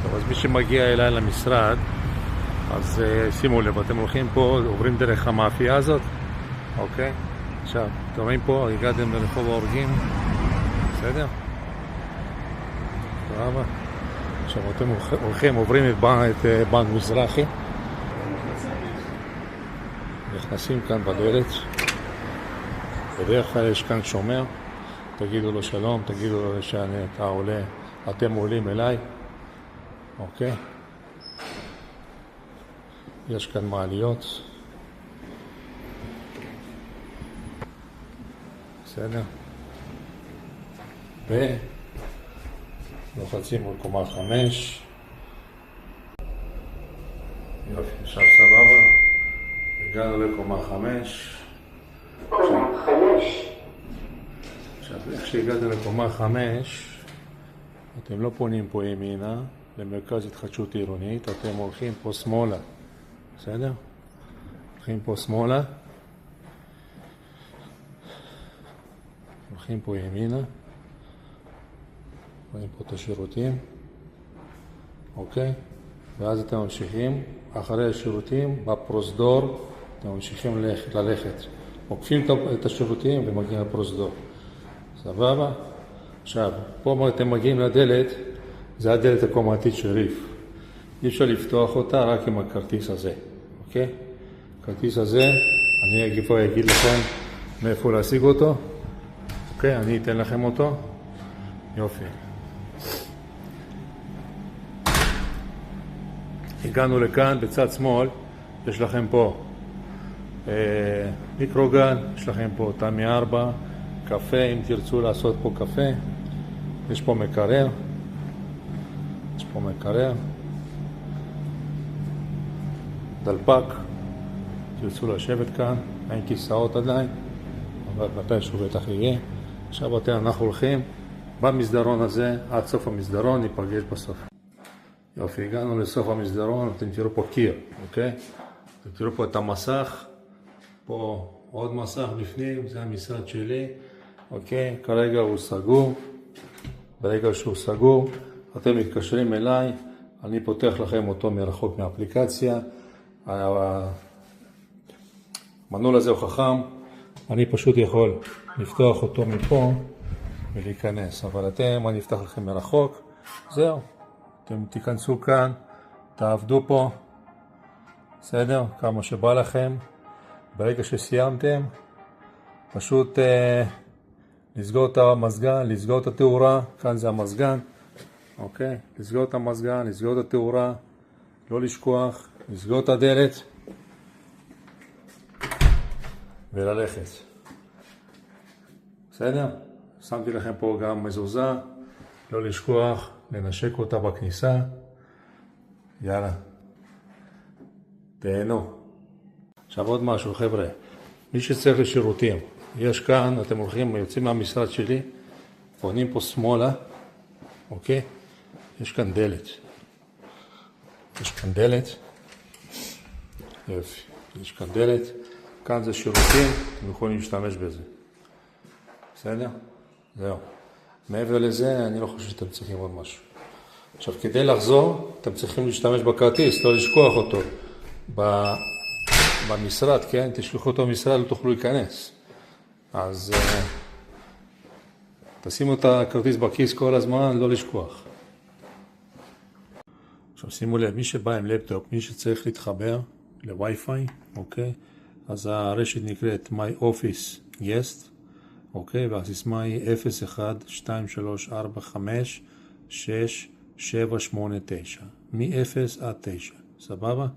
טוב, אז מי שמגיע אליי למשרד, אז שימו לב, אתם הולכים פה, עוברים דרך המאפייה הזאת, אוקיי? עכשיו, אתם רואים פה, הגעתם לרחוב ההורגים, בסדר? סבבה. עכשיו אתם הולכים, עוברים את בנק מזרחי, נכנסים כאן בדלת, בדרך כלל יש כאן שומר, תגידו לו שלום, תגידו לו שאתם עולים אליי, אוקיי? יש כאן מעליות, בסדר? ולוחצים על קומה 5. יופי, עכשיו סבבה, הגענו לקומה 5. עכשיו, איך שהגעתם לקומה 5, אתם לא פונים פה ימינה למרכז התחדשות עירונית, אתם הולכים פה שמאלה, בסדר? הולכים פה שמאלה, הולכים פה ימינה, רואים פה את השירותים, אוקיי? ואז אתם ממשיכים, אחרי השירותים, בפרוזדור, אתם ממשיכים ללכת. עוקפים את השירותים ומגיעים לפרוזדור. סבבה? עכשיו, פה אתם מגיעים לדלת, זה הדלת הקומתית של ריף. אי אפשר לפתוח אותה רק עם הכרטיס הזה, אוקיי? הכרטיס הזה, אני אגיד לכם מאיפה להשיג אותו. אוקיי, אני אתן לכם אותו. יופי. הגענו לכאן, בצד שמאל, יש לכם פה מיקרוגל, יש לכם פה תמי 4, קפה, אם תרצו לעשות פה קפה, יש פה מקרר, דלפק, תרצו לשבת כאן, אין כיסאות עדיין, אבל מתי שהוא בטח יהיה. עכשיו אנחנו הולכים במסדרון הזה, עד סוף המסדרון, ניפגש בסוף. יופי, הגענו לסוף המסדרון, אתם תראו פה קיר, אוקיי? אתם תראו פה את המסך, פה עוד מסך בפנים, זה המשרד שלי, אוקיי? כרגע הוא סגור, ברגע שהוא סגור, אתם מתקשרים אליי, אני פותח לכם אותו מרחוק מהאפליקציה, המנעול הזה הוא חכם, אני פשוט יכול לפתוח אותו מפה ולהיכנס, אבל אני אפתח לכם מרחוק, זהו. אתם תיכנסו כאן, תעבדו פה, בסדר? כמה שבא לכם. ברגע שסיימתם, פשוט לסגור את המזגן, לסגור את התאורה, כאן זה המזגן, אוקיי? לסגור את המזגן, לסגור את התאורה, לא לשכוח, לסגור את הדלת וללכת. בסדר? שמתי לכם פה גם מזוזה, לא לשכוח. לנשק אותה בכניסה, יאללה, תהנו. עכשיו עוד משהו חבר'ה, מי שצריך לשירותים, יש כאן, אתם הולכים, יוצאים מהמשרד שלי, פונים פה שמאלה, אוקיי? יש כאן דלת, יופי, יש כאן דלת, כאן זה שירותים, אתם יכולים להשתמש בזה, בסדר? זהו. מעבר לזה, אני לא חושב שאתם צריכים עוד משהו. עכשיו, כדי לחזור, אתם צריכים להשתמש בכרטיס, לא לשכוח אותו במשרד, כן? תשלחו אותו במשרד, לא תוכלו להיכנס. אז תשימו את הכרטיס בכיס כל הזמן, לא לשכוח. עכשיו, שימו לב, מי שבא עם לפטופ, מי שצריך להתחבר לווי-פיי, אוקיי? אז הרשת נקראת My Office Guest. אוקיי, והסיסמה היא 0123456789, מ-0 עד 9, סבבה?